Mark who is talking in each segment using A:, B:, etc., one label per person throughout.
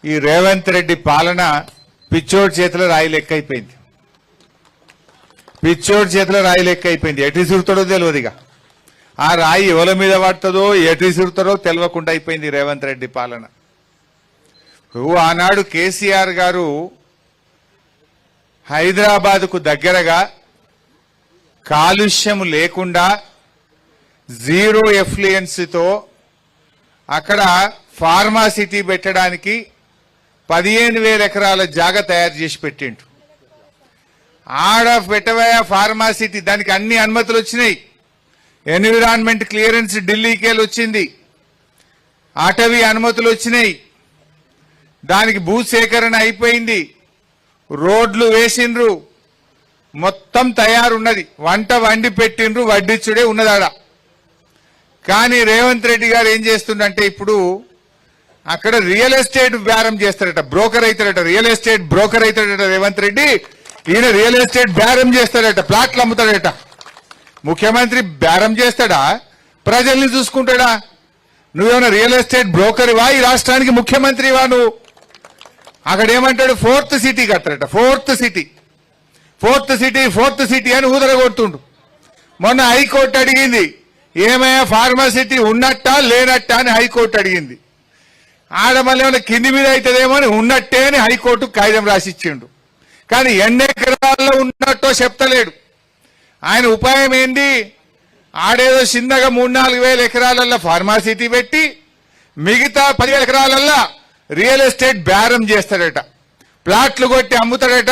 A: ఈ రేవంత్ రెడ్డి పాలన పిచ్చోడి చేతిలో రాయి లెక్క అయిపోయింది. పిచ్చోడి చేతిలో రాయి లెక్క అయిపోయింది. ఎటు విసురుతాడో తెలియదుగా. ఆ రాయి ఎవరి మీద పడుతుందో ఎటు విసురుతారో తెలియకుండా అయిపోయింది రేవంత్ రెడ్డి పాలన. ఆనాడు కేసీఆర్ గారు హైదరాబాద్కు దగ్గరగా కాలుష్యం లేకుండా జీరో ఎఫ్లుయెన్స్తో అక్కడ ఫార్మాసిటీ పెట్టడానికి 15,000 ఎకరాల జాగా తయారు చేసి పెట్టిండు. ఆడ పెట్టబోయే ఫార్మాసిటీ దానికి అన్ని అనుమతులు వచ్చినాయి. ఎన్విరాన్మెంట్ క్లియరెన్స్ ఢిల్లీకేలు వచ్చింది. అటవీ అనుమతులు వచ్చినాయి. దానికి భూసేకరణ అయిపోయింది. రోడ్లు వేసిండ్రు. మొత్తం తయారున్నది. వంట వండి పెట్టిండ్రు. వడ్డిచ్చుడే ఉన్నదాడ. కానీ రేవంత్ రెడ్డి గారు ఏం చేస్తుండంటే ఇప్పుడు అక్కడ రియల్ ఎస్టేట్ బేరం చేస్తారట. బ్రోకర్ అవుతాడట. రియల్ ఎస్టేట్ బ్రోకర్ అవుతాడట రేవంత్ రెడ్డి. ఈయన రియల్ ఎస్టేట్ బేరం చేస్తాడట. ప్లాట్లు అమ్ముతాడట. ముఖ్యమంత్రి బేరం చేస్తాడా? ప్రజల్ని చూసుకుంటాడా? నువ్వేమైనా రియల్ ఎస్టేట్ బ్రోకర్వా? ఈ రాష్ట్రానికి ముఖ్యమంత్రివా నువ్వు? అక్కడ ఏమంటాడు? ఫోర్త్ సిటీ కట్టారట. ఫోర్త్ సిటీ అని ఊదరగొడుతుండు. మొన్న హైకోర్టు అడిగింది, ఏమయ్యా ఫార్మాసిటీ ఉన్నట్టా లేనట్టా అని హైకోర్టు అడిగింది. ఆడ మళ్ళీ ఏమైనా కింది మీద అవుతుందేమో అని ఉన్నట్టే అని హైకోర్టు కాగితం రాసిచ్చిండు. కానీ ఎన్ని ఎకరాల్లో ఉన్నట్టో చెప్తలేడు. ఆయన ఉపాయం ఏంది? ఆడేదో చిన్నగా 3-4 వేల ఎకరాలల్లో ఫార్మాసిటీ పెట్టి మిగతా 10,000 ఎకరాలల్లో రియల్ ఎస్టేట్ బేరం చేస్తాడట. ప్లాట్లు కొట్టి అమ్ముతాడట.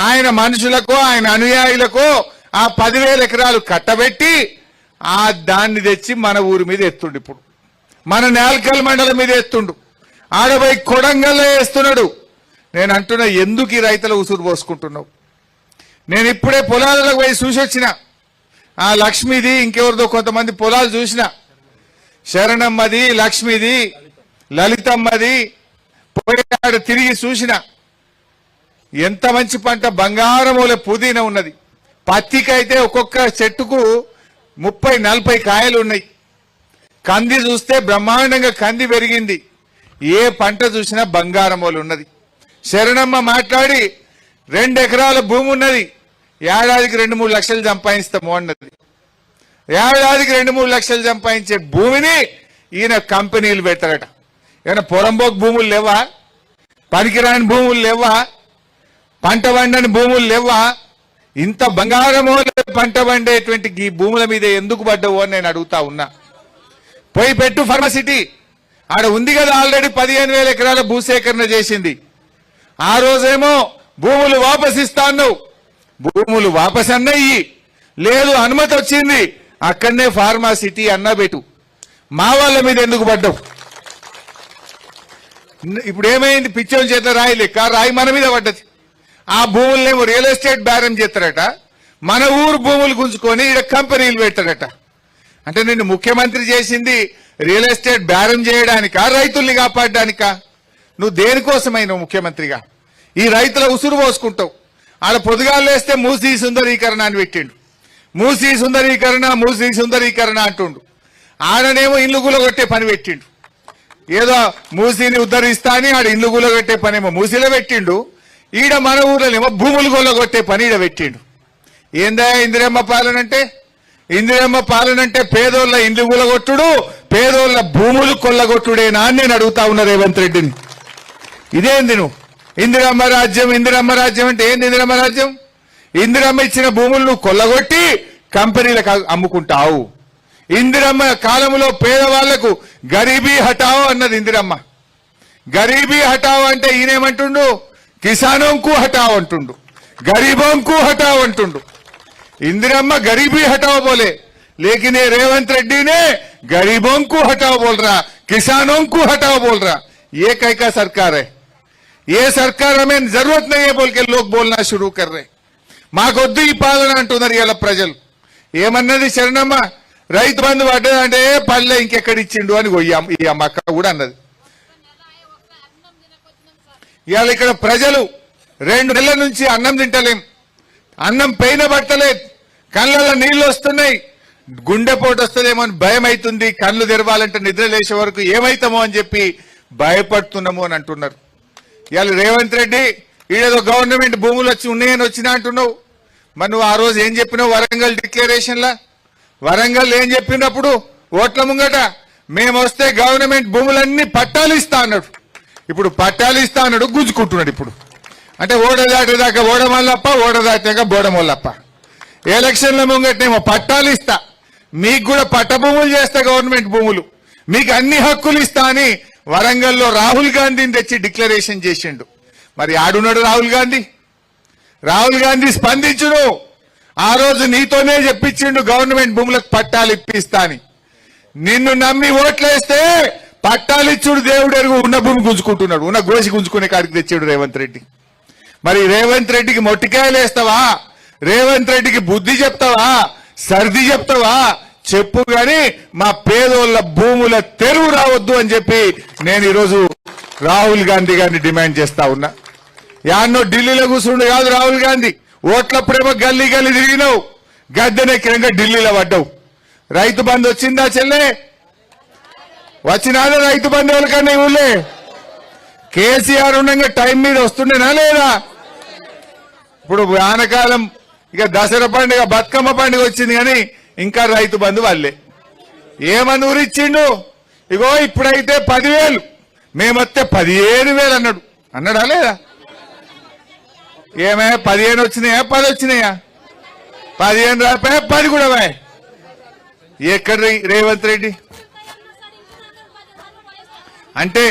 A: ఆయన మనుషులకు ఆయన అనుయాయులకు ఆ 10,000 ఎకరాలు కట్టబెట్టి ఆ దాన్ని తెచ్చి మన ఊరి మీద ఎత్తుండు. ఇప్పుడు మన నేల్కల్ మండలం మీద ఎత్తుండు. ఆడపోయి కొడంగల్లో వేస్తున్నాడు. నేను అంటున్నా, ఎందుకు ఈ రైతుల ఉసురు పోసుకుంటున్నావు? నేను ఇప్పుడే పొలాలకు పోయి చూసి వచ్చిన. ఆ లక్ష్మిది ఇంకెవరిదో కొంతమంది పొలాలు చూసిన. శరణమ్మది, లక్ష్మిది, లలితమ్మది పోయాడు. తిరిగి చూసిన. ఎంత మంచి పంట! బంగారమూల పుదీనా ఉన్నది. పత్తికైతే ఒక్కొక్క చెట్టుకు 30-40 కాయలు ఉన్నాయి. కంది చూస్తే బ్రహ్మాండంగా కంది పెరిగింది. ఏ పంట చూసినా బంగారమూలు ఉన్నది. శరణమ్మ మాట్లాడి 2 ఎకరాల భూమి ఉన్నది. ఏడాదికి 2-3 లక్షలు సంపాదిస్తాము అన్నది. ఏడాదికి 2-3 లక్షలు సంపాదించే భూమిని ఈయన కంపెనీలు పెడతారట. ఏమైనా పొరంబోకు భూములు లేవా? పనికిరాని భూములు లేవా? పంట పండని భూములు లేవా? ఇంత బంగారమూల పంట పండేటువంటి ఈ భూముల మీద ఎందుకు పడ్డవు అని నేను అడుగుతా ఉన్నా. పోయి పెట్టు ఫార్మాసిటీ. ఆడ ఉంది కదా ఆల్రెడీ 15,000 ఎకరాల భూసేకరణ చేసింది. ఆ రోజేమో భూములు వాపస్ ఇస్తా అన్నావు. భూములు వాపస్ అన్నయ్యి లేదు, అనుమతి వచ్చింది. అక్కడనే ఫార్మాసిటీ అన్నా పెట్టు. మా వాళ్ళ మీద ఎందుకు పడ్డావు? ఇప్పుడు ఏమైంది? పిచ్చోని చేత రాయి లెక్క రాయి మన మీద పడ్డది. ఆ భూములనేమో రియల్ ఎస్టేట్ బేరం చేస్తారట. మన ఊరు భూములు గుంజుకొని ఇక్కడ కంపెనీలు పెడతాడట. అంటే నిన్ను ముఖ్యమంత్రి చేసింది రియల్ ఎస్టేట్ బేరం చేయడానికా, రైతుల్ని కాపాడడానికా? నువ్వు దేనికోసమైనా ముఖ్యమంత్రిగా ఈ రైతుల ఉసురు పోసుకుంటావు. ఆడ పొదుగాలు వేస్తే మూసీ సుందరీకరణ అని పెట్టిండు. మూసీ సుందరీకరణ అంటుండు. ఆడనేమో ఇల్లు గులగొట్టే పని పెట్టిండు. ఏదో మూసీని ఉద్ధరిస్తా అని ఆడ ఇల్లు గులగొట్టే పనేమో మూసీలో పెట్టిండు. ఈడ మన ఊర్లోనేమో భూములు కొల్లగొట్టే పని ఈడ పెట్టిండు. ఏందా ఇందిరమ్మ పాలన అంటే? ఇందిరమ్మ పాలన అంటే పేదోళ్ళ ఇండ్లు కూలగొట్టుడు, పేదోళ్ళ భూములు కొల్లగొట్టుడేనా అని నేను అడుగుతా ఉన్నా రేవంత్ రెడ్డిని. ఇదేంది నువ్వు ఇందిరమ్మ రాజ్యం అంటే ఏంది? ఇందిరమ్మ రాజ్యం ఇందిరమ్మ ఇచ్చిన భూములు నువ్వు కొల్లగొట్టి కంపెనీలకు అమ్ముకుంటావు. ఇందిరమ్మ కాలంలో పేదవాళ్లకు గరీబీ హటావో అన్నది ఇందిరమ్మ. గరీబీ హటావో అంటే ఈయనేమంటుండు? కిసానోంకు హటావ్ అంటుండు, గరీబోంకు హటావ్ అంటుండు. इंदिरम्मा गरीबी हटाओ बोले, लेकिन ये रेवंत रेड्डी ने गरीबों को हटाओ बोल रहा, किसानों को हटाओ बोल रहा. ये कैसा सरकार है? ये सरकार हमें जरूरत नहीं है बोल के लोग बोलना शुरू कर रहे. మాకొద్దు ఈ పాలన అంటున్నారు ఇలా ప్రజలు. ఏమన్నది శరణమ్మ? రైతు బంధు పడ్డదంటే పల్లె ఇంకెక్కడ ఇచ్చిండు అని ఈ అమ్మక్క కూడా అన్నది. ఇవాళ ఇక్కడ ప్రజలు 2 నెలల నుంచి అన్నం తింటలేం. అన్నం పైన పట్టలేదు. కళ్ళల్లో నీళ్లు వస్తున్నాయి. గుండెపోటు వస్తుందేమో అని భయం అవుతుంది. కళ్ళు తెరవాలంటే నిద్ర లేచే వరకు ఏమైతామో అని చెప్పి భయపడుతున్నాము అని అంటున్నారు. ఇవాళ రేవంత్ రెడ్డి ఈడేదో గవర్నమెంట్ భూములు వచ్చి ఉన్నాయని వచ్చినా అంటున్నావు. మరి నువ్వు ఆ రోజు ఏం చెప్పినావు వరంగల్ డిక్లరేషన్లా? వరంగల్ ఏం చెప్పినప్పుడు ఓట్ల ముంగట మేము వస్తే గవర్నమెంట్ భూములన్నీ పట్టాలు ఇస్తా అన్నాడు. ఇప్పుడు పట్టాలు ఇస్తా అన్నాడు, గుంజుకుంటున్నాడు. ఇప్పుడు అంటే ఓడదాటేదాకా ఓడమల్లప్ప, ఓడదాటాక బోడమల్లప్ప. ఎలక్షన్ల ముంగటనేమో పట్టాలు ఇస్తా, మీకు కూడా పట్ట భూములు చేస్తా, గవర్నమెంట్ భూములు మీకు అన్ని హక్కులు ఇస్తా అని వరంగల్లో రాహుల్ గాంధీని తెచ్చి డిక్లరేషన్ చేసిండు. మరి ఆడున్నాడు రాహుల్ గాంధీ? రాహుల్ గాంధీ స్పందించుడు. ఆ రోజు నీతోనే చెప్పించిండు గవర్నమెంట్ భూములకు పట్టాలు ఇప్పిస్తా అని. నిన్ను నమ్మి ఓట్లేస్తే పట్టాలిచ్చుడు దేవుడు ఎరుగు, ఉన్న భూమి గుంజుకుంటున్నాడు, ఉన్న గోసి గుంజుకునే కాడికి తెచ్చాడు రేవంత్ రెడ్డి. మరి రేవంత్ రెడ్డికి మొట్టికాయలు వేస్తావా? రేవంత్ రెడ్డికి బుద్ధి చెప్తావా? సర్ది చెప్తావా? చెప్పు గాని మా పేదోళ్ల భూముల తెరువు రావద్దు అని చెప్పి నేను ఈరోజు రాహుల్ గాంధీ గారిని డిమాండ్ చేస్తా ఉన్నా. యాన్నో ఢిల్లీలో కూర్చుండు కాదు రాహుల్ గాంధీ. ఓట్లప్పుడేమో గల్లీ గల్లీ తిరిగినావు, గద్దెనెక్కినాక ఢిల్లీలో పడ్డావు. రైతు బంధు వచ్చిందా చెల్లె? వచ్చినాదా రైతు బంధు? ఎవరికన్నా ఊళ్ళే కేసీఆర్ ఉండగా టైం మీద వస్తుండేనా లేదా? ఇప్పుడు వానకాలం ఇక దసరా పండుగ, బతుకమ్మ పండుగ వచ్చింది కానీ ఇంకా రైతు బంధు వాళ్ళే. ఏమని ఊరిచ్చిండు? ఇగో ఇప్పుడైతే 10,000, మేమొస్తే 15,000 అన్నాడు. అన్నాడా లేదా? ఏమే 15 వచ్చినాయా 10 వచ్చినాయా? 15 రాపాయా 10 కూడా వాయ్. ఎక్కడ రేవంత్ రెడ్డి అంటే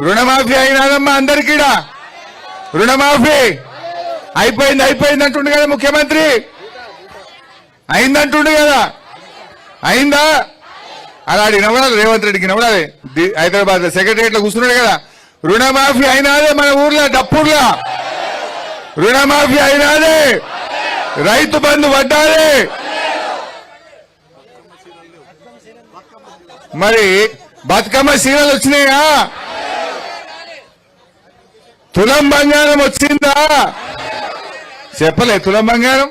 A: రుణమాఫీ అయినాదమ్మా అందరికీడా? రుణమాఫీ అయిపోయింది అంటుండే కదా ముఖ్యమంత్రి. అయిందంటుండే కదా, అయిందా? అలాంటి నవ్వాలి రేవంత్ రెడ్డికి నవ్వాలి. హైదరాబాద్ సెక్రటరియట్లో కూర్చున్నాడు కదా. రుణమాఫీ అయినాదే మన ఊర్లో డప్పూర్లా, రుణమాఫీ అయినాదే, రైతు బంధు పడ్డాదే. మరి బతుకమ్మ సీరలు వచ్చినాయా? తులం బంగారం వచ్చిందా? చెప్పలే తులం బంగారం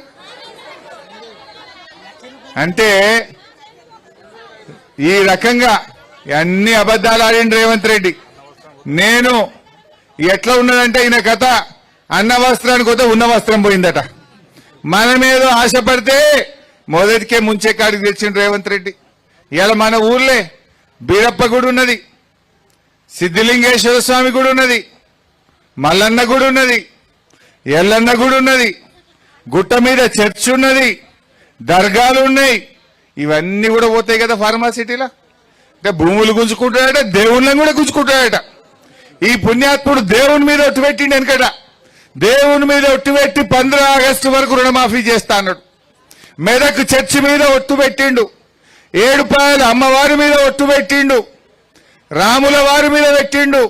A: అంటే. ఈ రకంగా అన్ని అబద్ధాలు ఆడిండు రేవంత్ రెడ్డి. నేను ఎట్లా ఉన్నదంటే ఈయన కథ, అన్న వస్త్రానికి పోతే ఉన్న వస్త్రం పోయిందట. మనమేదో ఆశపడితే మొదటికే ముంచే కాడికి తెచ్చిండు రేవంత్ రెడ్డి. ఇలా మన ఊర్లే బీరప్ప గుడి ఉన్నది, సిద్ధిలింగేశ్వర స్వామి గుడి ఉన్నది, మల్లన్న గుడి ఉన్నది, ఎల్లన్న గుడి ఉన్నది, గుట్ట మీద చర్చ్ ఉన్నది, దర్గాలు ఉన్నాయి. ఇవన్నీ కూడా పోతాయి కదా ఫార్మాసిటీలో. అంటే భూములు గుంజుకుంటాడట, దేవుళ్ళని కూడా గుంజుకుంటాడట. ఈ పుణ్యాత్ముడు దేవుని మీద ఒట్టు పెట్టిండు వెనకట. దేవుని మీద ఒట్టు పెట్టి 15 ఆగస్టు వరకు రుణమాఫీ చేస్తా అన్నాడు. మెదక్ చర్చి మీద ఒట్టు పెట్టిండు, ఏడుపాయల అమ్మవారి మీద ఒట్టు పెట్టిండు, రాముల వారి మీద పెట్టిండు,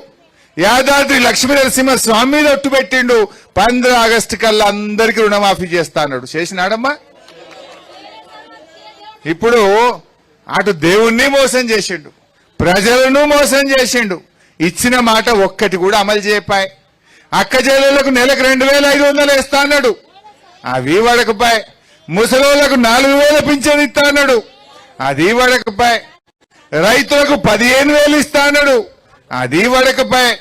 A: యాదాద్రి లక్ష్మీ నరసింహ స్వామి మీద ఒట్టు పెట్టిండు. 15 ఆగస్టు కల్లా అందరికీ రుణమాఫీ చేస్తా అన్నాడు. చేసినాడమ్మా? ఇప్పుడు అటు దేవుణ్ణి మోసం చేసిండు, ప్రజలను మోసం చేసిండు. ఇచ్చిన మాట ఒక్కటి కూడా అమలు చేయపాయ్. అక్క చెల్లెళ్లకు నెలకు 2,500 ఇస్తా అన్నాడు, అవి వడకపాయ్. ముసలోళ్లకు 4,000 పింఛన్ ఇస్తా అన్నాడు, అది వడకపాయ్. రైతులకు 15,000 ఇస్తా అన్నాడు, అది వడకపాయ్.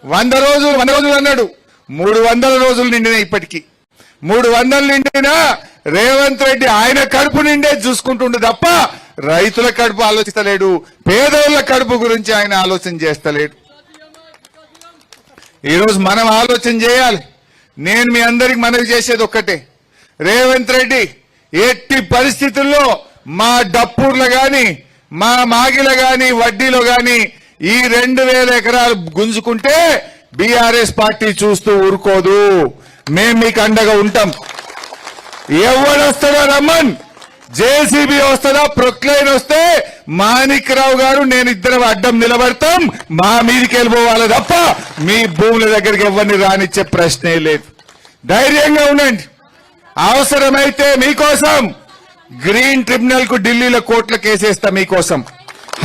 A: 100 రోజులు అన్నాడు, 300 రోజులు నిండినాయి. ఇప్పటికీ 300 నిండినా రేవంత్ రెడ్డి ఆయన కడుపు నిండే చూసుకుంటుండే తప్ప రైతుల కడుపు ఆలోచిస్తలేడు, పేదోళ్ల కడుపు గురించి ఆయన ఆలోచన చేస్తలేడు. ఈరోజు మనం ఆలోచన చేయాలి. నేను మీ అందరికి మనవి చేసేది ఒక్కటే, రేవంత్ రెడ్డి ఎట్టి పరిస్థితుల్లో మా డప్పూర్లో గాని, మా మాగిలో గాని, వడ్డీలో గాని ఈ 2,000 ఎకరాలు గుంజుకుంటే బీఆర్ఎస్ పార్టీ చూస్తూ ఊరుకోదు. మేం మీకు అండగా ఉంటాం. ఎవడొస్తాడో రమ్మన్, జేసీబీ వస్తుందా, ప్రొక్లైన్ వస్తే మాణిక్రావు గారు నేను ఇద్దరం అడ్డం నిలబడతాం. మా మీదికి వెళ్ళిపోవాలి తప్ప మీ భూముల దగ్గరికి ఎవరిని రానిచ్చే ప్రశ్నే లేదు. ధైర్యంగా ఉండండి. అవసరమైతే మీకోసం గ్రీన్ ట్రిబ్యునల్ కు ఢిల్లీలో కోర్టుల కేసేస్తా, మీకోసం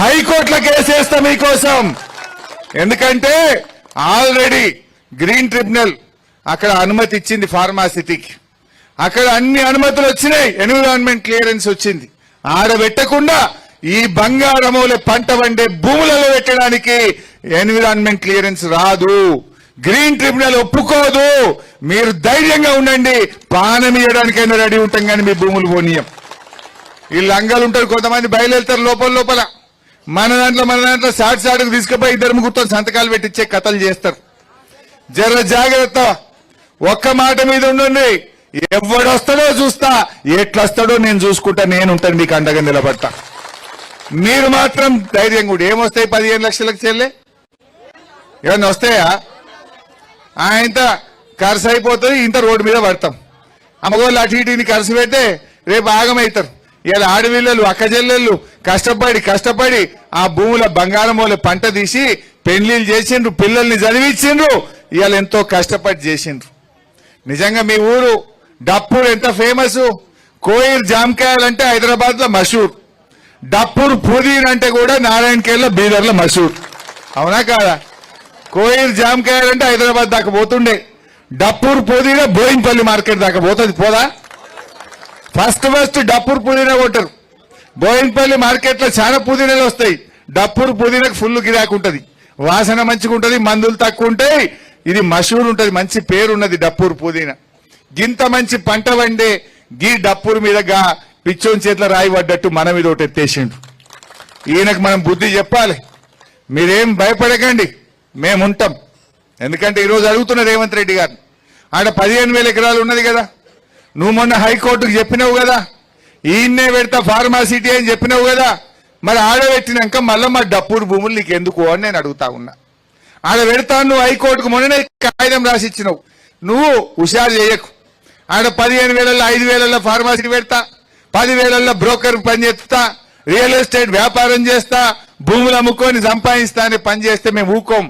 A: హైకోర్టుల కేసేస్తా మీకోసం. ఎందుకంటే ఆల్రెడీ గ్రీన్ ట్రిబ్యునల్ అక్కడ అనుమతి ఇచ్చింది ఫార్మాసిటీకి. అక్కడ అన్ని అనుమతులు వచ్చినాయి, ఎన్విరాన్మెంట్ క్లియరెన్స్ వచ్చింది. ఆడబెట్టకుండా ఈ బంగారమూలే పంట వండే భూములలో పెట్టడానికి ఎన్విరాన్మెంట్ క్లియరెన్స్ రాదు. గ్రీన్ ట్రిబ్యునల్ ఒప్పుకోదు. మీరు ధైర్యంగా ఉండండి, పానం ఇవ్వడానికైనా రెడీ ఉంటాం కానీ మీ భూములు పోనీయం. ఈ లంగాలు ఉంటారు, కొంతమంది బయలుదేరుతారు లోపల మన దాంట్లో సాటుకు తీసుకుపోయి ఇద్దరు ముగ్గురుతో సంతకాలు పెట్టించే కథలు చేస్తారు. జర జాగ్రత్త, ఒక్క మాట మీద ఉండండి. ఎవడొస్తాడో చూస్తా, ఎట్లొస్తాడో నేను చూసుకుంటా, నేను ఉంటాను మీకు అండగా నిలబడతా. మీరు మాత్రం ధైర్యం కూడా. ఏమొస్తాయి 15 లక్షలకు చెల్లె? ఏమన్నా వస్తాయా? ఇంత ఖర్చు అయిపోతుంది, ఇంత రోడ్డు మీద పడతాం. అమ్మగోళ్ళు అటు ఇటు ఖర్చు పెడితే రేపు ఆగమవుతారు. ఇలా ఆడవిల్లలు అక్కజెల్లెళ్ళు కష్టపడి ఆ భూముల బంగారం వాళ్ళ పంట తీసి పెళ్లిళ్ళు చేసిండ్రు, పిల్లల్ని చదివించిండ్రు, ఇవాళ ఎంతో కష్టపడి చేసిండ్రు. నిజంగా మీ ఊరు డప్పూర్ ఎంత ఫేమస్. కోయిర్ జామకాయలంటే హైదరాబాద్ లో మషూర్, డప్పూర్ పుదీన్ అంటే కూడా నారాయణఖేడ్లో బీదర్లో మషూర్. అవునా కాదా? కోయిర్ జామకాయలంటే హైదరాబాద్ దాకా పోతుండే, డప్పూర్ పుదీనా బోయిన్పల్లి మార్కెట్ దాకా పోతుంది. పోదా? ఫస్ట్ డప్పూర్ పుదీనా కొట్టరు. బోయిన్పల్లి మార్కెట్ లో చాలా పుదీనాలు వస్తాయి. డప్పూర్ పుదీనాకు ఫుల్ గిరాకు ఉంటది, వాసన మంచిగా ఉంటది, మందులు తక్కువ ఉంటాయి. ఇది మషూర్ ఉంటది, మంచి పేరున్నది డప్పూర్ పుదీనా. గింత మంచి పంట వండే గీ డప్పూర్ మీదగా పిచ్చోని చేతిలో రాయి పడ్డట్టు మన మీద ఒకటి ఎత్తేసిండు. ఈయనకు మనం బుద్ధి చెప్పాలి. మీరేం భయపడకండి, మేముంటాం. ఎందుకంటే ఈరోజు అడుగుతున్న రేవంత్ రెడ్డి గారు, ఆడ 15,000 ఎకరాలు ఉన్నది కదా, నువ్వు మొన్న హైకోర్టుకు చెప్పినావు కదా, ఈయన్నే పెడతా ఫార్మాసిటీ అని చెప్పినావు కదా, మరి ఆడబెట్టినాక మళ్ళీ మా డప్పూర్ భూములు నీకు ఎందుకు అని నేను అడుగుతా ఉన్నా. ఆడ పెడతాను, నువ్వు హైకోర్టుకు మొన్ననే కాగితం రాసిచ్చినావు. నువ్వు హుషారు చేయకు. ఆడ 15,000 5,000 ఫార్మాసిటీ పెడతా, 10,000 బ్రోకర్ పని చేస్తా, రియల్ ఎస్టేట్ వ్యాపారం చేస్తా, భూములు అమ్ముకొని సంపాదిస్తా అని పని చేస్తే మేము ఊకోం.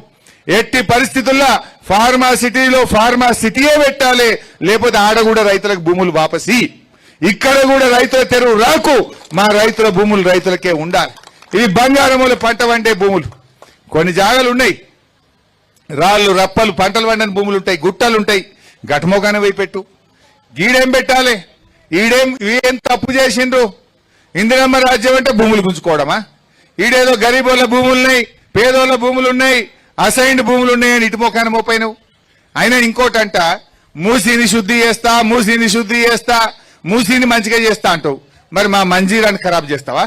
A: ఎట్టి పరిస్థితుల్లో ఫార్మాసిటీయే పెట్టాలి, లేకపోతే ఆడ కూడా రైతులకు భూములు వాపసి, ఇక్కడ కూడా రైతుల తెరువు రాకు, మా రైతుల భూములు రైతులకే ఉండాలి. ఇవి బంగారముల పంట వండే భూములు. కొన్ని జాగాలు ఉన్నాయి, రాళ్ళు రప్పలు పంటలు వండని భూములు ఉంటాయి, గుట్టలు ఉంటాయి. గటమోగానే పోయి పెట్టు. గీడేం పెట్టాలి? ఈడేం తప్పు చేసిండ్రు? ఇందిరమ్మ రాజ్యం అంటే భూములు గుంజుకోవడమా? ఈడేదో గరీబోళ్ళ భూములున్నాయి, పేదోళ్ళ భూములు ఉన్నాయి, అసైన్డ్ భూములు ఉన్నాయని ఇటు మోకాన మోపైనవు. అయినా ఇంకోటంట, మూసీని శుద్ధి చేస్తా, మూసీని మంచిగా చేస్తా అంటావు. మరి మా మంజీరాన్ని ఖరాబ్ చేస్తావా?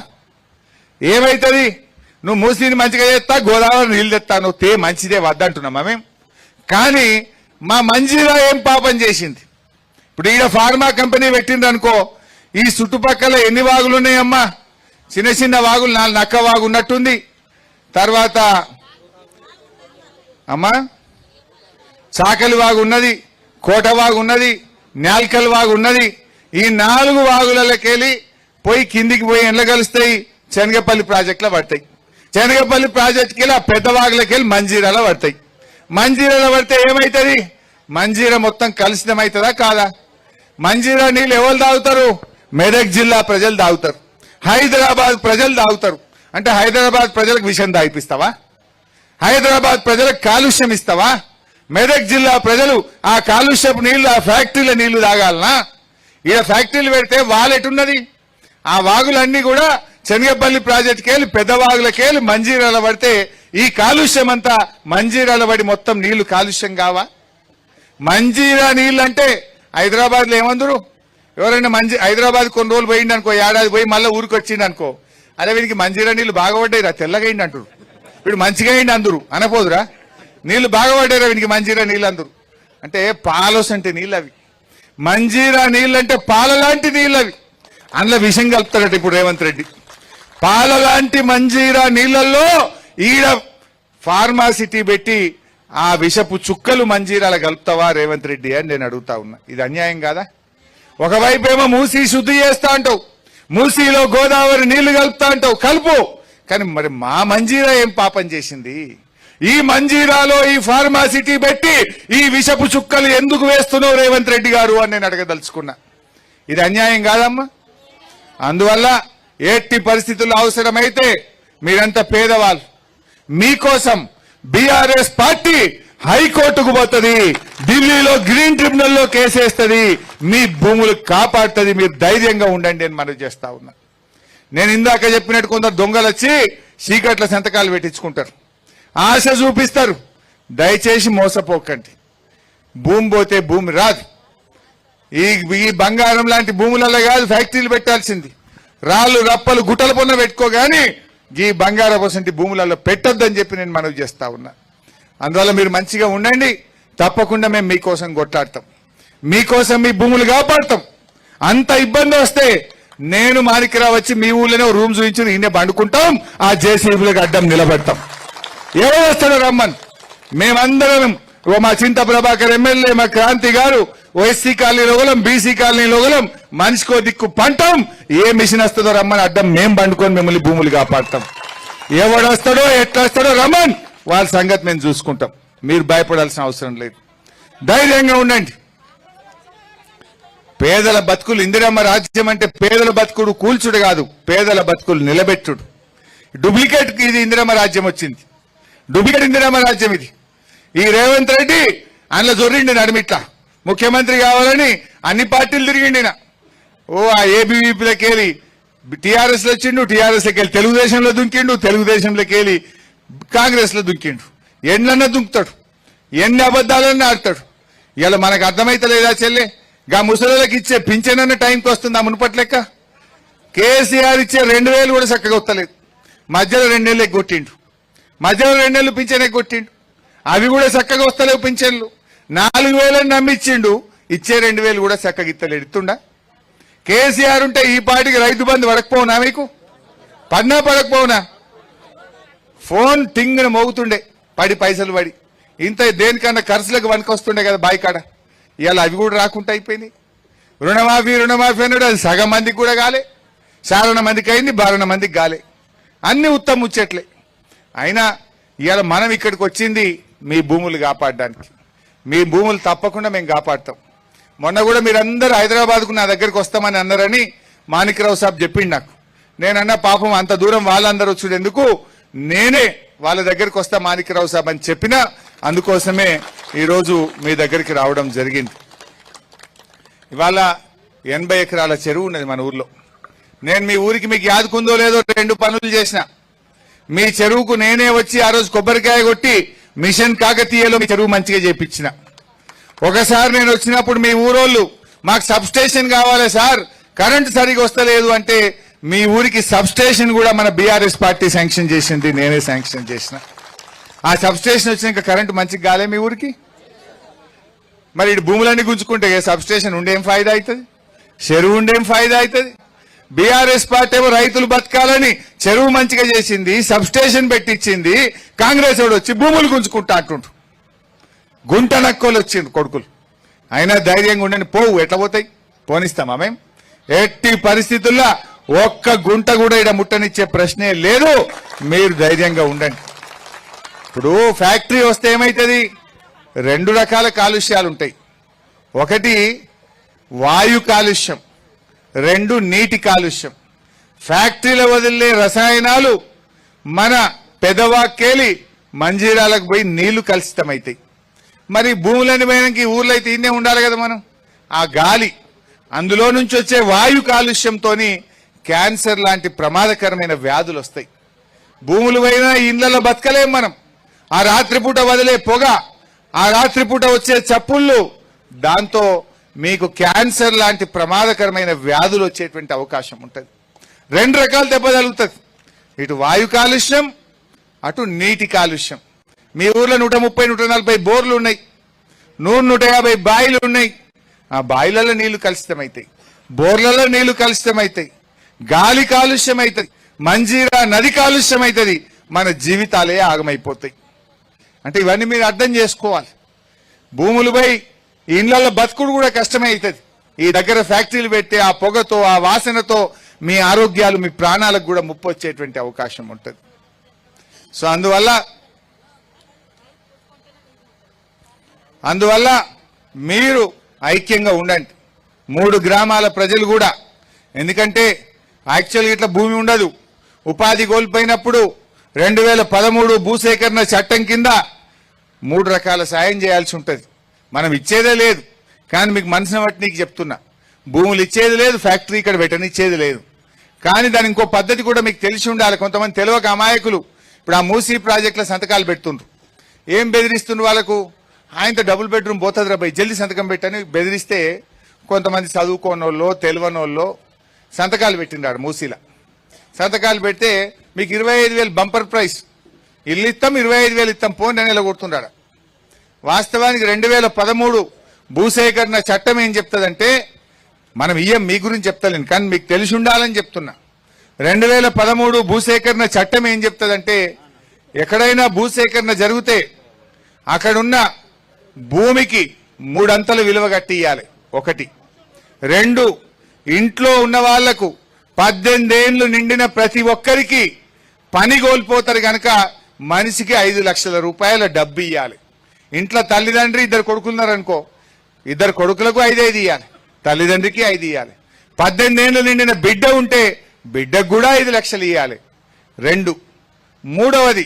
A: ఏమైతుంది? నువ్వు మూసీని మంచిగా చేస్తా, గోదావరి నీళ్ళు తెస్తాను, తే మంచిదే వద్దంటున్నామా మేము? కానీ మా మంజీరా ఏం పాపం చేసింది? ఇప్పుడు ఈడ ఫార్మా కంపెనీ పెట్టిండ్రనుకో, ఈ చుట్టుపక్కల ఎన్ని వాగులు ఉన్నాయమ్మా? చిన్న వాగులు, 4 నక్క వాగు ఉన్నట్టుంది. తర్వాత అమ్మా చాకలి వాగు ఉన్నది, కోట వాగు ఉన్నది, నాల్కల్ వాగు ఉన్నది. ఈ 4 వాగులకెళ్ళి పోయి కిందికి పోయి ఎండ్ల కలుస్తాయి, శనగపల్లి ప్రాజెక్టులో పడతాయి. శనగపల్లి ప్రాజెక్టుకి వెళ్ళి ఆ పెద్ద వాగులకి వెళ్ళి మంజీరాలో పడతాయి. మంజీరాలో పడితే ఏమవుతుంది? మంజీరా మొత్తం కలుషితమవుతుందా కాదా? మంజీరా నీళ్ళు ఎవరు తాగుతారు? మెదక్ జిల్లా ప్రజలు తాగుతారు, హైదరాబాద్ ప్రజలు తాగుతారు. అంటే హైదరాబాద్ ప్రజలకు విషయం తాగిపిస్తావా? హైదరాబాద్ ప్రజలకు కాలుష్యం ఇస్తావా? మెదక్ జిల్లా ప్రజలు ఆ కాలుష్యపు నీళ్లు, ఆ ఫ్యాక్టరీల నీళ్లు తాగాలనా? ఈడ ఫ్యాక్టరీలు పెడితే వాలెటున్నది? ఆ వాగులన్నీ కూడా శనగపల్లి ప్రాజెక్టుకి వెళ్ళి పెద్ద వాగులకి వెళ్ళి మంజీరాల పడితే ఈ కాలుష్యం అంతా మంజీరాల పడి మొత్తం నీళ్లు కాలుష్యం కావా? మంజీరా నీళ్ళు అంటే హైదరాబాద్ లో ఏమందరు? ఎవరైనా హైదరాబాద్ కొన్ని రోజులు పోయింది అనుకో, ఏడాది పోయి మళ్ళీ ఊరికి వచ్చింది అనుకో, అదే వీనికి మంజీరా నీళ్లు బాగా పడ్డాయిరా, తెల్లగా అయింది అంటారు. వీడు మంచిగా అయింది అందరు అనపోదురా, నీళ్లు బాగా పడ్డాయిరా వీనికి మంజీరా నీళ్ళు అందరు. అంటే పాలోస్ అంటే నీళ్ళు అవి, మంజీరా నీళ్ళు అంటే పాల లాంటి నీళ్ళు అవి. అందులో విషం కలుపుతాడట ఇప్పుడు రేవంత్ రెడ్డి. పాల లాంటి మంజీరా నీళ్లలో ఈడ ఫార్మాసిటీ పెట్టి ఆ విషపు చుక్కలు మంజీరాల కలుపుతావా రేవంత్ రెడ్డి అని నేను అడుగుతా ఉన్నా. ఇది అన్యాయం కాదా? ఒకవైపు ఏమో మూసీ శుద్ధి చేస్తా అంటావు, మూసీలో గోదావరి నీళ్లు కలుపుతా అంటావు, కలుపు. కానీ మరి మా మంజీరా ఏం పాపం చేసింది? ఈ మంజీరాలో ఈ ఫార్మాసిటీ పెట్టి ఈ విషపు చుక్కలు ఎందుకు వేస్తున్నావు రేవంత్ రెడ్డి గారు అని నేను అడగదలుచుకున్నా. ఇది అన్యాయం కాదమ్మా? అందువల్ల ఎట్టి పరిస్థితుల్లో అవసరమైతే మీరంతా పేదవాళ్ళు, మీకోసం బీఆర్ఎస్ పార్టీ హైకోర్టుకు పోతుంది, ఢిల్లీలో గ్రీన్ ట్రిబ్యునల్లో కేసేస్తుంది, మీ భూములు కాపాడుతుంది. మీరు ధైర్యంగా ఉండండి అని మనం చేస్తా ఉన్నా. నేను ఇందాక చెప్పినట్టు కొందరు దొంగలు వచ్చి చీకట్ల సంతకాలు పెట్టించుకుంటారు, ఆశ చూపిస్తారు, దయచేసి మోసపోకండి. భూమి పోతే భూమి రాదు. ఈ బంగారం లాంటి భూములలో కాదు ఫ్యాక్టరీలు పెట్టాల్సింది. రాళ్ళు రప్పలు గుట్టల పొన్న పెట్టుకోగాని ఈ బంగారం వసంటి భూములలో పెట్టొద్దని చెప్పి నేను మనవి చేస్తా ఉన్నా. అందువల్ల మీరు మంచిగా ఉండండి. తప్పకుండా మేము మీకోసం కొట్లాడతాం, మీకోసం మీ భూములు కాపాడతాం. అంత ఇబ్బంది వస్తే నేను మాణిక్యరావు వచ్చి మీ ఊళ్ళోనే రూమ్ చూపించి ఈయన పండుకుంటాం, ఆ జేసీబీలకు అడ్డం నిలబడతాం. ఎవరు వస్తాడో రమ్మని మేమందరం, మా చింత ప్రభాకర్ ఎమ్మెల్యే, మా క్రాంతి గారు, ఓఎస్సీ కాలనీలో గలం, బీసీ కాలనీలో గలం, మనిషికో దిక్కు పంటాం. ఏ మిషన్ వస్తుందో రమ్మని అడ్డం మేము పండుకొని మిమ్మల్ని భూములు కాపాడతాం. ఎవడొస్తాడో ఎట్లా వస్తాడో రమ్మని వాళ్ళ సంగతి మేము చూసుకుంటాం. మీరు భయపడాల్సిన అవసరం లేదు. ధైర్యంగా ఉండండి. పేదల బతుకులు, ఇందిరమ్మ రాజ్యం అంటే పేదల బతుకుడు కూల్చుడు కాదు, పేదల బతుకులు నిలబెట్టుడు. డూప్లికేట్ ఇది ఇందిరమ్మ రాజ్యం వచ్చింది, డూప్లికేట్ ఇందిరమ్మ రాజ్యం ఇది. ఈ రేవంత్ రెడ్డి అందులో జొర్రిండి నడిమిట్లా ముఖ్యమంత్రి కావాలని అన్ని పార్టీలు తిరిగిండిన. ఆ ఏబీవీపీలోకి వెళ్ళి టీఆర్ఎస్ లో వచ్చిండు, టీఆర్ఎస్ లోకి వెళ్ళి తెలుగుదేశంలో దుంకిండు, తెలుగుదేశంలోకి వెళ్ళి కాంగ్రెస్ లో దుంకిండు. ఎన్నన్నా దుంకుతాడు, ఎన్ని అబద్దాలన్నా ఆడతాడు. ఇలా మనకు అర్థమైతలేదా చెల్లె? గా ముసలికి ఇచ్చే పింఛనన్న టైంకి వస్తుందా మునుపట్లెక్క? కేసీఆర్ ఇచ్చే 2000 కూడా చక్కగా వస్తలేదు. మధ్యలో 2 నెలలు కొట్టిండు, మధ్యలో 2 నెలలు పింఛన్ కొట్టిండు. అవి కూడా చక్కగా వస్తలేవు పింఛన్లు. 4000 నమ్మిచ్చిండు, ఇచ్చే 2000 కూడా చక్కగా ఇస్తలేడు. ఇస్తుండా? కేసీఆర్ ఉంటే ఈ పాటికి రైతు బంధు పడకపోవునా? మీకు పడకపోవునా? ఫోన్ టింగ్న మోగుతుండే, పడి పైసలు పడి ఇంత దేనికన్నా ఖర్చులకు వనకొస్తుండే కదా బాయికాడ. ఇవాళ అవి కూడా రాకుండా అయిపోయినాయి. రుణమాఫీ అన్నాడు, అది సగం మందికి కూడా కాలే, చారణ మందికి అయింది, 12 మందికి కాలే. అన్ని ఉత్తమ ముచ్చట్లే. అయినా ఇవాళ మనం ఇక్కడికి వచ్చింది మీ భూములు కాపాడడానికి. మీ భూములు తప్పకుండా మేము కాపాడతాం. మొన్న కూడా మీరందరూ హైదరాబాద్కు నా దగ్గరికి వస్తామని అన్నారని మాణిక్యరావు సాబ్ చెప్పిండు నాకు. నేనన్నా పాపం అంత దూరం వాళ్ళందరూ వచ్చుడు ఎందుకు, నేనే వాళ్ళ దగ్గరికి వస్తా మాణిక్యరావు సాబ్ అని చెప్పినా, అందుకోసమే ఈరోజు మీ దగ్గరికి రావడం జరిగింది. ఇవాళ 80 ఎకరాల చెరువు ఉన్నది మన ఊర్లో. నేను మీ ఊరికి మీకు యాదుకుందో లేదో 2 పనులు చేసిన. మీ చెరువుకు నేనే వచ్చి ఆ రోజు కొబ్బరికాయ కొట్టి మిషన్ కాకతీయలో మీ చెరువు మంచిగా చేపించిన. ఒకసారి నేను వచ్చినప్పుడు మీ ఊరోళ్ళు మాకు సబ్ స్టేషన్ కావాలి సార్, కరెంటు సరిగా వస్తలేదు అంటే మీ ఊరికి సబ్ స్టేషన్ కూడా మన బీఆర్ఎస్ పార్టీ శాంక్షన్ చేసింది, నేనే శాంక్షన్ చేసిన. ఆ సబ్ స్టేషన్ వచ్చినాక కరెంటు మంచిగా కాలే మీ ఊరికి. మరి ఇటు భూములన్నీ గుంజుకుంటే సబ్ స్టేషన్ ఉండేం ఫాయిదా అవుతుంది, చెరువు ఉండేం ఫాయిదా అవుతుంది? బీఆర్ఎస్ పార్టీ ఏమో రైతులు బతకాలని చెరువు మంచిగా చేసింది, సబ్ స్టేషన్ పెట్టించింది. కాంగ్రెస్ వాడు వచ్చి భూములు గుంజుకుంటా అంటుండ్రు. గుంట నక్కోలు వచ్చిండు కొడుకులు. అయినా ధైర్యంగా ఉండండి. పోవు ఎట్లా పోతాయి? పోనిస్తామా మేము? ఎట్టి పరిస్థితుల్లో ఒక్క గుంట కూడా ఇక్కడ ముట్టనిచ్చే ప్రశ్నే లేదు. మీరు ధైర్యంగా ఉండండి. ఇప్పుడు ఫ్యాక్టరీ వస్తే ఏమైతుంది? 2 రకాల కాలుష్యాలు ఉంటాయి. ఒకటి వాయు కాలుష్యం, 2 నీటి కాలుష్యం. ఫ్యాక్టరీలో వదిలే రసాయనాలు మన పెదవాక్కేలి మంజీరాలకు పోయి నీళ్లు కలుషితమవుతాయి. మరి భూములని పోయినాక ఈ ఊర్లో అయితే ఇన్నే ఉండాలి కదా మనం. ఆ గాలి, అందులో నుంచి వచ్చే వాయు కాలుష్యంతో క్యాన్సర్ లాంటి ప్రమాదకరమైన వ్యాధులు వస్తాయి. భూములు పోయినా ఇళ్లలో బతకలేం మనం. ఆ రాత్రిపూట వదిలే పొగ, ఆ రాత్రిపూట వచ్చే చప్పుళ్ళు, దాంతో మీకు క్యాన్సర్ లాంటి ప్రమాదకరమైన వ్యాధులు వచ్చేటువంటి అవకాశం ఉంటుంది. 2 రకాల దెబ్బ తగులుతుంది. ఇటు వాయు కాలుష్యం, అటు నీటి కాలుష్యం. మీ ఊర్లో 130-140 బోర్లు ఉన్నాయి, 100-150 బాయిలు ఉన్నాయి. ఆ బాయిలలో నీళ్లు కలుషితమవుతాయి, బోర్లలో నీళ్లు కలుషితమవుతాయి, గాలి కాలుష్యం అవుతుంది, మంజీరా నది కాలుష్యం అవుతుంది. మన జీవితాలే ఆగమైపోతాయి. అంటే ఇవన్నీ మీరు అర్థం చేసుకోవాలి. భూములపై ఇళ్లలో బతుకుడు కూడా కష్టమే అవుతుంది. ఈ దగ్గర ఫ్యాక్టరీలు పెట్టి ఆ పొగతో, ఆ వాసనతో మీ ఆరోగ్యాలు, మీ ప్రాణాలకు కూడా ముప్పు వచ్చేటువంటి అవకాశం ఉంటుంది. సో అందువల్ల మీరు ఐక్యంగా ఉండండి. 3 గ్రామాల ప్రజలు కూడా. ఎందుకంటే యాక్చువల్గా ఇట్లా భూమి ఉండదు. ఉపాధి కోల్పోయినప్పుడు 2013 భూసేకరణ చట్టం కింద 3 రకాల సాయం చేయాల్సి ఉంటుంది. మనం ఇచ్చేదే లేదు, కానీ మీకు మనసుని బట్టి నీకు చెప్తున్నా, భూములు ఇచ్చేది లేదు, ఫ్యాక్టరీ ఇక్కడ పెట్టనిచ్చేది లేదు. కానీ దాని ఇంకో పద్ధతి కూడా మీకు తెలిసి ఉండాలి. కొంతమంది తెలియక అమాయకులు ఇప్పుడు ఆ మూసీ ప్రాజెక్టుల సంతకాలు పెడుతుండ్రు. ఏం బెదిరిస్తున్న వాళ్ళకు ఆయనతో డబుల్ బెడ్రూమ్ పోతుంది రాబాయి జల్దీ సంతకం పెట్టని బెదిరిస్తే కొంతమంది చదువుకోనోళ్ళు తెలియనోళ్ళు సంతకాలు పెట్టినాడు మూసీల సంతకాలు పెడితే మీకు 25,000 బంపర్ ప్రైస్ ఇల్లు ఇస్తాం 25,000 ఇస్తాం పోండి అని ఇలా కొడుతున్నాడు. వాస్తవానికి 2013 భూసేకరణ చట్టం ఏం చెప్తుందంటే మనం ఇయ్యం మీ గురించి చెప్తలేను కానీ మీకు తెలిసి ఉండాలని చెప్తున్నా. 2013 భూసేకరణ చట్టం ఏం చెప్తుందంటే ఎక్కడైనా భూసేకరణ జరిగితే అక్కడున్న భూమికి 3 అంతలు విలువ కట్టి ఇవ్వాలి. 1 2 ఇంట్లో ఉన్న వాళ్లకు 18 ఏళ్లు నిండిన ప్రతి ఒక్కరికి పని కోల్పోతారు కనుక మనిషికి 5 లక్షల రూపాయల డబ్బు ఇవ్వాలి. ఇంట్లో తల్లిదండ్రి 2 కొడుకులున్నారనుకో 2 కొడుకులకు 5 ఇవ్వాలి, తల్లిదండ్రికి 5 ఇవ్వాలి. 18 ఏళ్లు నిండిన బిడ్డ ఉంటే బిడ్డకు కూడా 5 లక్షలు ఇవ్వాలి. 2 మూడవది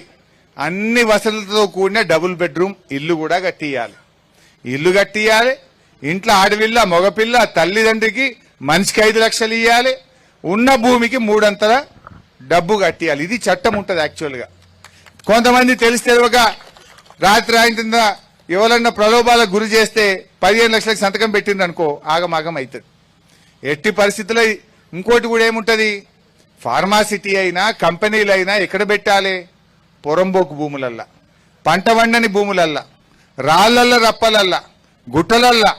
A: అన్ని వసతులతో కూడిన డబుల్ బెడ్రూమ్ ఇల్లు కూడా కట్టియాలి. ఇల్లు కట్టియాలి. ఇంట్లో ఆడపిల్ల మగపిల్ల తల్లిదండ్రికి మనిషికి 5 లక్షలు ఇవ్వాలి. ఉన్న భూమికి 3 అంతల డబ్బు కట్టియాలి. ఇది చట్టం ఉంటుంది. యాక్చువల్గా కొంతమంది తెలిస్తే ఒక రాత్రి ఆయన ఎవరన్నా ప్రలోభాలకు గురి చేస్తే 15 లక్షలకు సంతకం పెట్టింది అనుకో ఆగమాగం అవుతుంది. ఎట్టి పరిస్థితుల్లో ఇంకోటి కూడా ఏముంటుంది, ఫార్మాసిటీ అయినా కంపెనీలు అయినా ఎక్కడ పెట్టాలి? పొరంబోకు భూములల్లా, పంట వండని భూములల్లా, రాళ్లల్ల రప్పలల్లా, గుట్టలల్లా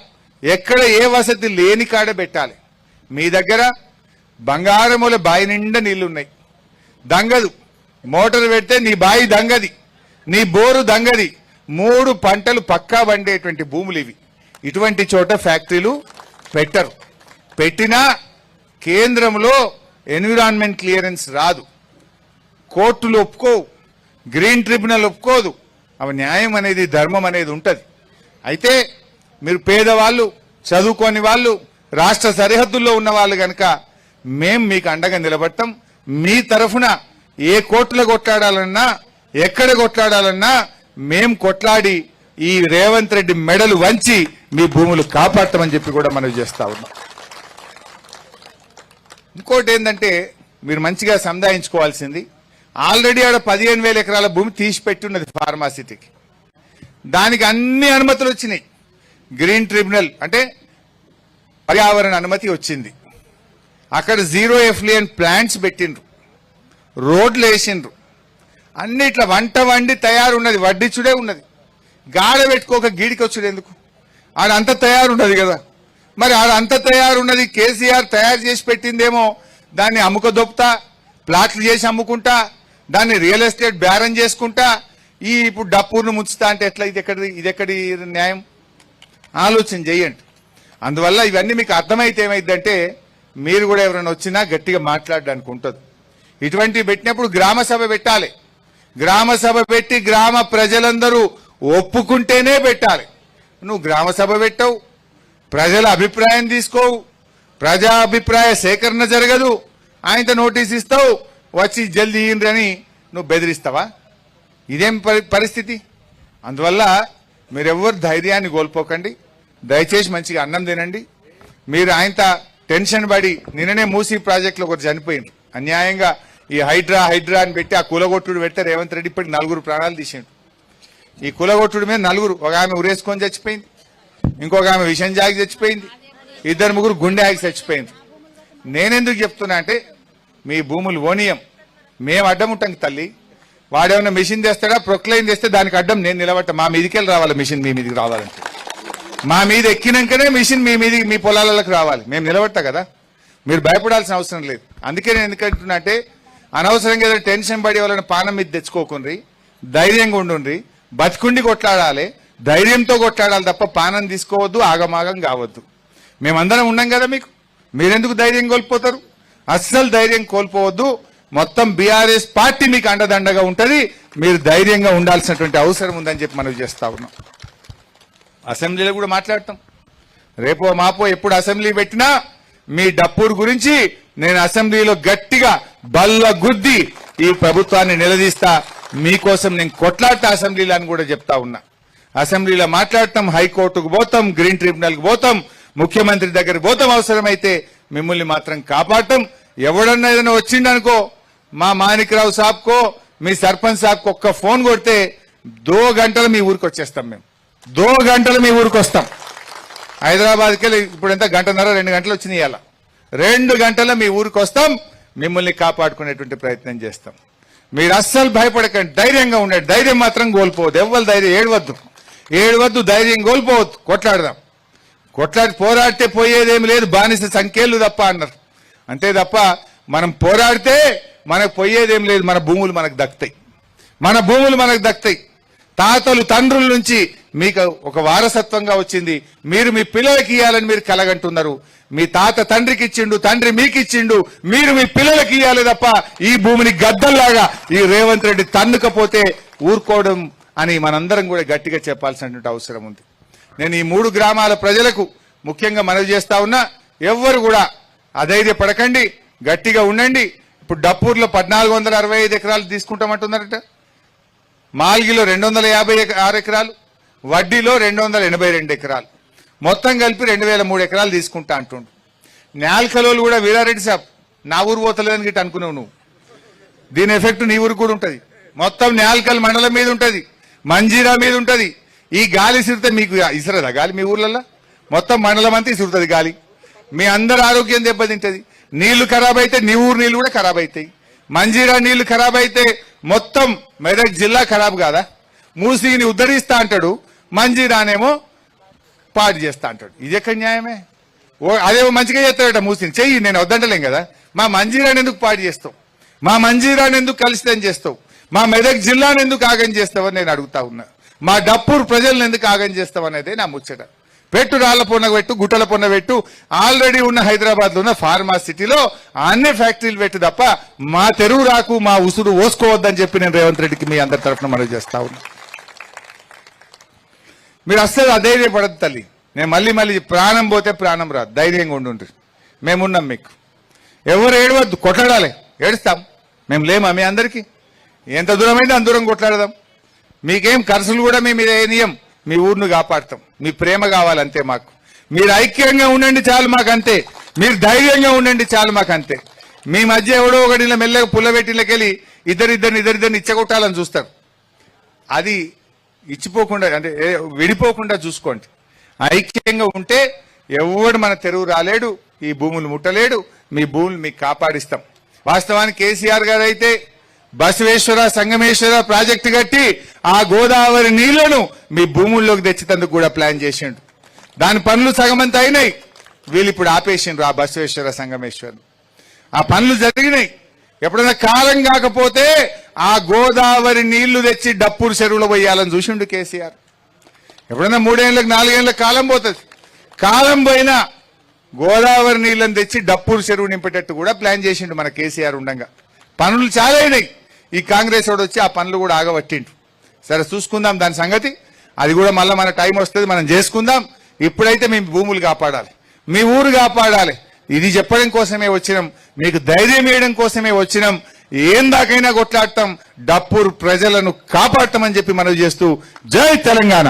A: ఎక్కడ ఏ వసతి లేని కాడ పెట్టాలి. మీ దగ్గర బంగారముల బావి నిండా నీళ్లున్నాయి, దంగదు. మోటార్ పెడితే నీ బావి దంగది, నీ బోరు దంగది. 3 పంటలు పక్కా వండేటువంటి భూములు ఇవి. ఇటువంటి చోట ఫ్యాక్టరీలు పెట్టరు. పెట్టినా కేంద్రంలో ఎన్విరాన్మెంట్ క్లియరెన్స్ రాదు, కోర్టులు ఒప్పుకోవు, గ్రీన్ ట్రిబ్యునల్ ఒప్పుకోదు. అవి న్యాయం అనేది ధర్మం అనేది ఉంటుంది. అయితే మీరు పేదవాళ్ళు చదువుకోని వాళ్ళు రాష్ట్ర సరిహద్దుల్లో ఉన్న వాళ్ళు కనుక మేం మీకు అండగా నిలబడతాం. మీ తరఫున ఏ కోర్టులో కొట్లాడాలన్నా ఎక్కడ కొట్లాడాలన్నా మేం కొట్లాడి ఈ రేవంత్ రెడ్డి మెడలు వంచి మీ భూములు కాపాడతామని చెప్పి కూడా మనం చేస్తా ఉన్నాం. ఇంకోటి ఏంటంటే మీరు మంచిగా సంధాయించుకోవాల్సింది ఆల్రెడీ ఆడ 15,000 ఎకరాల భూమి తీసి పెట్టున్నది ఫార్మాసిటీకి. దానికి అన్ని అనుమతులు వచ్చినాయి. గ్రీన్ ట్రిబ్యునల్ అంటే పర్యావరణ అనుమతి వచ్చింది. అక్కడ 0 ఎఫ్లుయెంట్ ప్లాంట్స్ పెట్టిండ్రు, రోడ్లు వేసిండ్రు, అన్ని ఇట్లా వంట వండి తయారు ఉన్నది, వడ్డిచ్చుడే ఉన్నది. గాడ పెట్టుకోక గీడికి వచ్చుడు ఎందుకు? ఆడంత తయారున్నది కదా. మరి ఆడంత తయారున్నది కేసీఆర్ తయారు చేసి పెట్టిందేమో దాన్ని అమ్ముక దొప్పుతా, ప్లాట్లు చేసి అమ్ముకుంటా, దాన్ని రియల్ ఎస్టేట్ బేరం చేసుకుంటా ఇప్పుడు డప్పూర్ను ముంచుతా అంటే ఎట్లా? ఇది ఎక్కడి న్యాయం? ఆలోచన చేయండి. అందువల్ల ఇవన్నీ మీకు అర్థమైతే ఏమైందంటే మీరు కూడా ఎవరైనా వచ్చినా గట్టిగా మాట్లాడడానికి ఉంటుంది. ఇటువంటివి పెట్టినప్పుడు గ్రామ సభ పెట్టాలి. గ్రామ సభ పెట్టి గ్రామ ప్రజలందరూ ఒప్పుకుంటేనే పెట్టాలి. నువ్వు గ్రామ సభ పెట్టవు, ప్రజల అభిప్రాయం తీసుకోవు, ప్రజా అభిప్రాయ సేకరణ జరగదు, ఆయనతో నోటీస్ ఇస్తావు, వచ్చి జల్దీ అని నువ్వు బెదిరిస్తావా? ఇదేం పరిస్థితి? అందువల్ల మీరెవ్వరు ధైర్యాన్ని కోల్పోకండి. దయచేసి మంచిగా అన్నం తినండి. మీరు ఆయనతో టెన్షన్ పడి నిన్ననే మూసీ ప్రాజెక్టులో ఒకటి చనిపోయింది అన్యాయంగా. ఈ హైడ్రా అని పెట్టి ఆ కులగొట్టుడు పెడితే రేవంత్ రెడ్డి ఇప్పటికి 4 ప్రాణాలు తీసిండు. ఈ కులగొట్టుడు మీద 4, ఒక ఆమె ఉరేసుకొని చచ్చిపోయింది, ఇంకొక ఆమె విషం జాగి చచ్చిపోయింది, 2 ముగ్గురు గుండె ఆగి చచ్చిపోయింది. నేనెందుకు చెప్తున్నా అంటే మీ భూములు ఓనియం, మేము అడ్డం ఉంటాం తల్లి. వాడేమన్నా మిషన్ తెస్తాడా, ప్రొక్లైన్ చేస్తే దానికి అడ్డం నేను నిలబట్ట. మా మీదికెళ్ళి రావాలి మిషన్, మీ మీదికి రావాలంటే మా మీద ఎక్కినాకనే మిషన్ మీ పొలాలకు రావాలి. మేము నిలబట్ట కదా, మీరు భయపడాల్సిన అవసరం లేదు. అందుకే నేను ఎందుకంటున్నా అంటే అనవసరంగా ఏదైనా టెన్షన్ పడి వాళ్ళని పానం మీద తెచ్చుకోకుండ్రి, ధైర్యంగా ఉండుండ్రి, బతికుండి కొట్లాడాలి, ధైర్యంతో కొట్లాడాలి తప్ప పానం తీసుకోవద్దు, ఆగమాగం కావద్దు. మేమందరం ఉన్నాం కదా మీకు, మీరెందుకు ధైర్యం కోల్పోతారు? అస్సలు ధైర్యం కోల్పోవద్దు. మొత్తం బీఆర్ఎస్ పార్టీ మీకు అండదండగా ఉంటుంది. మీరు ధైర్యంగా ఉండాల్సినటువంటి అవసరం ఉందని చెప్పి మనం చేస్తా ఉన్నాం. అసెంబ్లీలో కూడా మాట్లాడతాం. రేపో మాపో ఎప్పుడు అసెంబ్లీ పెట్టినా మీ డప్పూరు గురించి నేను అసెంబ్లీలో గట్టిగా బల్ల గుద్ది ఈ ప్రభుత్వాన్ని నిలదీస్తా. మీకోసం నేను కొట్లాడతా అసెంబ్లీలో అని కూడా చెప్తా ఉన్నా. అసెంబ్లీలో మాట్లాడతాం, హైకోర్టుకు పోతాం, గ్రీన్ ట్రిబ్యునల్కి పోతాం, ముఖ్యమంత్రి దగ్గరికి పోతాం. అవసరమైతే మిమ్మల్ని మాత్రం కాపాడటం. ఎవడన్నా ఏదైనా వచ్చిండనుకో, మా మాణిక్రావు సాబ్కో మీ సర్పంచ్ సాబ్కో ఒక్క ఫోన్ కొడితే దో గంటలు మీ ఊరికి వచ్చేస్తాం. మేము 2 గంటలు మీ ఊరికి వస్తాం. హైదరాబాద్కి వెళ్ళి ఇప్పుడు ఎంత గంటన్నర 2 గంటలు వచ్చినాయి. ఇవాళ 2 గంటల మీ ఊరికి వస్తాం. మిమ్మల్ని కాపాడుకునేటువంటి ప్రయత్నం చేస్తాం. మీరు అస్సలు భయపడకండి, ధైర్యంగా ఉండండి. ధైర్యం మాత్రం కోల్పోవద్దు. ఎవ్వరు ధైర్యం ఏడవద్దు, ధైర్యం కోల్పోవద్దు. కొట్లాడదాం. పోరాడితే పోయేదేమి లేదు, బానిస సంఖ్యలు తప్ప అన్నారు. అంతే తప్ప మనం పోరాడితే మనకు పోయేదేం లేదు. మన భూములు మనకు దక్కుతాయి. తాతలు తండ్రుల నుంచి మీకు ఒక వారసత్వంగా వచ్చింది. మీరు మీ పిల్లలకి ఇవ్వాలని మీరు కలగంటున్నారు. మీ తాత తండ్రికి ఇచ్చిండు, తండ్రి మీకు ఇచ్చిండు, మీరు మీ పిల్లలకి ఇవ్వాలి తప్ప ఈ భూమిని గద్దల్లాగా ఈ రేవంత్ రెడ్డి తన్నుకపోతే ఊరుకోవడం అని మనందరం కూడా గట్టిగా చెప్పాల్సినటువంటి అవసరం ఉంది. నేను ఈ 3 గ్రామాల ప్రజలకు ముఖ్యంగా మనవి చేస్తా ఉన్నా, ఎవ్వరు కూడా అధైర్యపడకండి, గట్టిగా ఉండండి. ఇప్పుడు డప్పూర్లో 1465 ఎకరాలు తీసుకుంటామంటున్నారట, మాల్గిలో 256 ఎకరాలు, వడ్డీలో 282 ఎకరాలు, మొత్తం కలిపి 2003 ఎకరాలు తీసుకుంటా అంటుండు. నాల్కలోలు కూడా వీరారెడ్డి సాబ్ నా ఊరు పోతలేదని గిట్ట అనుకున్నావు నువ్వు. దీని ఎఫెక్ట్ నీ ఊరికి కూడా ఉంటుంది. మొత్తం నాల్కల్ మండలం మీద ఉంటుంది, మంజీరా మీద ఉంటుంది. ఈ గాలి సిరితే మీకు ఇసరదా గాలి? మీ ఊర్లలో మొత్తం మండలం అంతా ఇసురుతుంది గాలి. మీ అందరి ఆరోగ్యం దెబ్బతింటది. నీళ్లు ఖరాబ్ అయితే నీ ఊరు నీళ్లు కూడా ఖరాబ్ అవుతాయి. మంజీరా నీళ్లు ఖరాబ్ అయితే మొత్తం మెదక్ జిల్లా ఖరాబ్ కాదా? మూసీని ఉద్ధరిస్తా అంటాడు, మంజీరానేమో పాడు చేస్తా అంటాడు. ఇది ఎక్కడ న్యాయమే? అదేమో మంచిగా చేస్తాడట మూసీని, చెయ్యి, నేను వద్దంటలేం కదా. మా మంజీరాని ఎందుకు పాడు చేస్తావు? మా మంజీరాని ఎందుకు కలిసితం చేస్తావు? మా మెదక్ జిల్లాను ఎందుకు ఆగం చేస్తావని నేను అడుగుతా ఉన్నా. మా డప్పూర్ ప్రజలను ఎందుకు ఆగం చేస్తావనేదే నా ముచ్చట. పెట్టు, రాళ్ల పొన్న పెట్టు, గుట్టల పొన్న పెట్టు. ఆల్రెడీ ఉన్న హైదరాబాద్ లో ఉన్న ఫార్మా సిటీలో అన్ని ఫ్యాక్టరీలు పెట్టు తప్ప మా తెరువు రాకు, మా ఉసురు ఓసుకోవద్దని చెప్పి నేను రేవంత్ రెడ్డికి మీ అందరి తరఫున మనవి చేస్తా ఉన్నా. మీరు అస్సలు అధైర్యపడద్దు తల్లి. నేను మళ్ళీ ప్రాణం పోతే ప్రాణం రాదు, ధైర్యంగా ఉండుండ్రి. మేమున్నాం మీకు. ఎవరు ఏడవద్దు, కొట్లాడాలి. ఏడుస్తాం, మేము లేమా మీ అందరికీ? ఎంత దూరమైతే అంత దూరం కొట్లాడదాం. మీకేం ఖర్చులు కూడా మేము నియం. మీ ఊరిని కాపాడుతాం. మీ ప్రేమ కావాలంతే మాకు. మీరు ఐక్యంగా ఉండండి చాలు మాకు, అంతే. మీరు ధైర్యంగా ఉండండి చాలు మాకు, అంతే. మీ మధ్య ఎవడో ఒకటి మెల్లగా పుల్లబెట్టిలకెళ్ళి ఇద్దరిద్దరిని ఇచ్చగొట్టాలని చూస్తారు. అది ఇచ్చిపోకుండా, అంటే విడిపోకుండా చూసుకోండి. ఐక్యంగా ఉంటే ఎవడు మన తెరువు రాలేడు, ఈ భూములు ముట్టలేడు. మీ భూములు మీకు కాపాడిస్తాం. వాస్తవానికి కేసీఆర్ గారు అయితే బసవేశ్వర సంగమేశ్వర ప్రాజెక్టు కట్టి ఆ గోదావరి నీళ్లను మీ భూముల్లోకి తెచ్చేందుకు కూడా ప్లాన్ చేసిండు. దాని పనులు సగమంతా అయినాయి. వీళ్ళు ఇప్పుడు ఆపేసిండ్రు ఆ బసవేశ్వర సంగమేశ్వర్. ఆ పనులు జరిగినాయి. ఎప్పుడైనా కాలం కాకపోతే ఆ గోదావరి నీళ్లు తెచ్చి డప్పూరు చెరువులో పోయాలని చూసిండు కేసీఆర్. ఎప్పుడైనా 3 ఏళ్ళకి 4 ఏళ్ళ కాలం పోతుంది. కాలం పోయినా గోదావరి నీళ్లను తెచ్చి డప్పూరు చెరువు నింపేటట్టు కూడా ప్లాన్ చేసిండు మన కేసీఆర్ ఉండగా. పనులు చాలా అయినాయి. ఈ కాంగ్రెస్ వాడు వచ్చి ఆ పనులు కూడా ఆగబట్టిండు. సరే, చూసుకుందాం దాని సంగతి. అది కూడా మళ్ళీ మన టైం వస్తుంది, మనం చేసుకుందాం. ఇప్పుడైతే మేము భూములు కాపాడాలి, మీ ఊరు కాపాడాలి. ఇది చెప్పడం కోసమే వచ్చినాం, మీకు ధైర్యం వేయడం కోసమే వచ్చినాం. ఏం దాకైనా కొట్లాడతాం, డప్పూరు ప్రజలను కాపాడతామని చెప్పి మనవి చేస్తూ జై తెలంగాణ.